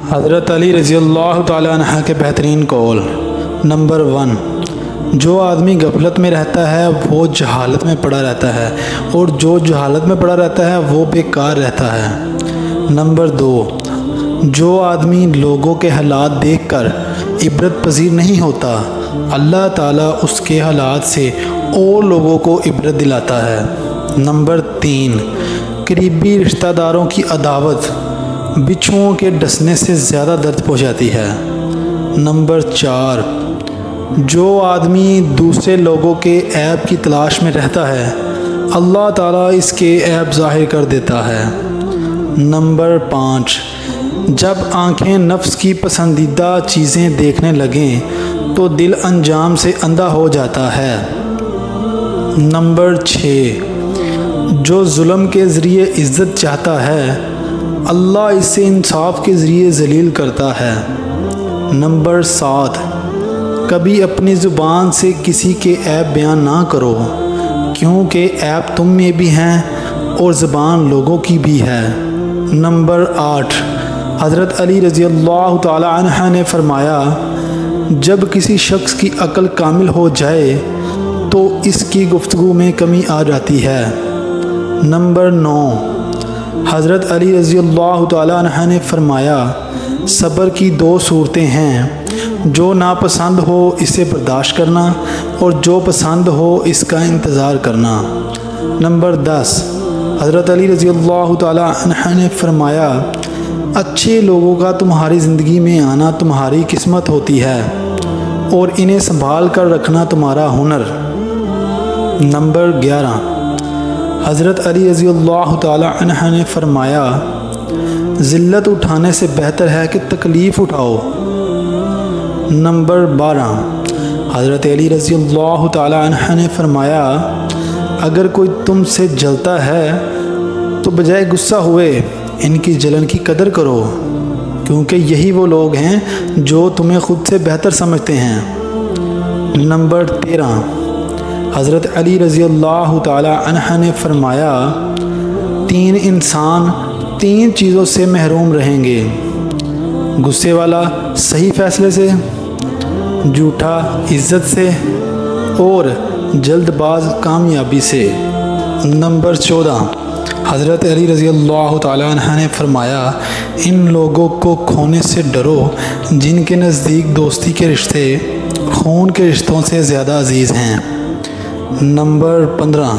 حضرت علی رضی اللہ تعالیٰ عنہ کے بہترین قول۔ نمبر 1، جو آدمی غفلت میں رہتا ہے وہ جہالت میں پڑا رہتا ہے، اور جو جہالت میں پڑا رہتا ہے وہ بیکار رہتا ہے۔ نمبر 2، جو آدمی لوگوں کے حالات دیکھ کر عبرت پذیر نہیں ہوتا، اللہ تعالیٰ اس کے حالات سے اور لوگوں کو عبرت دلاتا ہے۔ نمبر 3، قریبی رشتہ داروں کی عداوت بچھوؤں کے ڈسنے سے زیادہ درد پہنچاتی ہے۔ نمبر 4، جو آدمی دوسرے لوگوں کے عیب کی تلاش میں رہتا ہے، اللہ تعالیٰ اس کے عیب ظاہر کر دیتا ہے۔ نمبر 5، جب آنکھیں نفس کی پسندیدہ چیزیں دیکھنے لگیں تو دل انجام سے اندھا ہو جاتا ہے۔ نمبر 6، جو ظلم کے ذریعے عزت چاہتا ہے، اللہ اسے انصاف کے ذریعے ذلیل کرتا ہے۔ نمبر 7، کبھی اپنی زبان سے کسی کے عیب بیان نہ کرو، کیونکہ عیب تم میں بھی ہیں اور زبان لوگوں کی بھی ہے۔ نمبر 8، حضرت علی رضی اللہ تعالی عنہ نے فرمایا، جب کسی شخص کی عقل کامل ہو جائے تو اس کی گفتگو میں کمی آ جاتی ہے۔ نمبر 9، حضرت علی رضی اللہ تعالی عنہ نے فرمایا، صبر کی 2 صورتیں ہیں، جو ناپسند ہو اسے برداشت کرنا اور جو پسند ہو اس کا انتظار کرنا۔ نمبر 10، حضرت علی رضی اللہ تعالی عنہ نے فرمایا، اچھے لوگوں کا تمہاری زندگی میں آنا تمہاری قسمت ہوتی ہے اور انہیں سنبھال کر رکھنا تمہارا ہنر۔ نمبر 11، حضرت علی رضی اللہ تعالی عنہ نے فرمایا، ذلت اٹھانے سے بہتر ہے کہ تکلیف اٹھاؤ۔ نمبر 12، حضرت علی رضی اللہ تعالی عنہ نے فرمایا، اگر کوئی تم سے جلتا ہے تو بجائے غصہ ہوئے ان کی جلن کی قدر کرو، کیونکہ یہی وہ لوگ ہیں جو تمہیں خود سے بہتر سمجھتے ہیں۔ نمبر 13، حضرت علی رضی اللہ تعالی عنہ نے فرمایا، 3 انسان 3 چیزوں سے محروم رہیں گے، غصے والا صحیح فیصلے سے، جھوٹا عزت سے، اور جلد باز کامیابی سے۔ نمبر 14، حضرت علی رضی اللہ تعالی عنہ نے فرمایا، ان لوگوں کو کھونے سے ڈرو جن کے نزدیک دوستی کے رشتے خون کے رشتوں سے زیادہ عزیز ہیں۔ نمبر 15،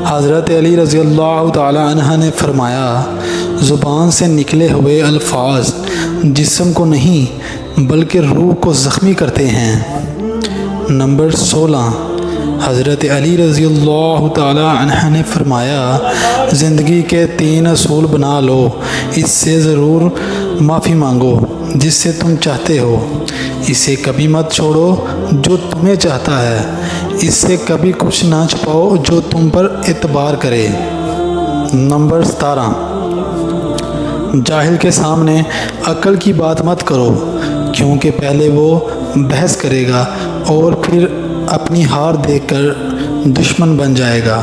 حضرت علی رضی اللہ تعالی عنہ نے فرمایا، زبان سے نکلے ہوئے الفاظ جسم کو نہیں بلکہ روح کو زخمی کرتے ہیں۔ نمبر 16، حضرت علی رضی اللہ تعالی عنہ نے فرمایا، زندگی کے 3 اصول بنا لو، اس سے ضرور معافی مانگو جس سے تم چاہتے ہو، اسے کبھی مت چھوڑو جو تمہیں چاہتا ہے، اس سے کبھی کچھ نہ چھپاؤ جو تم پر اعتبار کرے۔ نمبر 17، جاہل کے سامنے عقل کی بات مت کرو، کیونکہ پہلے وہ بحث کرے گا اور پھر اپنی ہار دیکھ کر دشمن بن جائے گا۔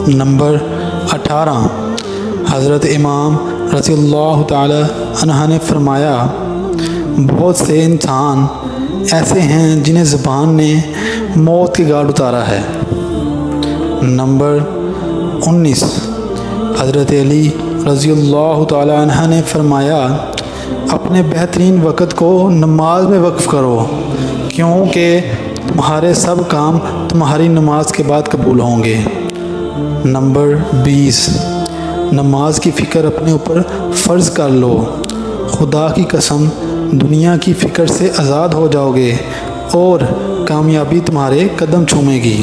نمبر 18، حضرت امام رضی اللہ تعالی عنہ نے فرمایا، بہت سے انسان ایسے ہیں جنہیں زبان نے موت کے گھاٹ اتارا ہے۔ نمبر 19، حضرت علی رضی اللہ تعالی عنہ نے فرمایا، اپنے بہترین وقت کو نماز میں وقف کرو، کیونکہ تمہارے سب کام تمہاری نماز کے بعد قبول ہوں گے۔ نمبر 20، نماز کی فکر اپنے اوپر فرض کر لو، خدا کی قسم دنیا کی فکر سے آزاد ہو جاؤ گے اور کامیابی تمہارے قدم چومے گی۔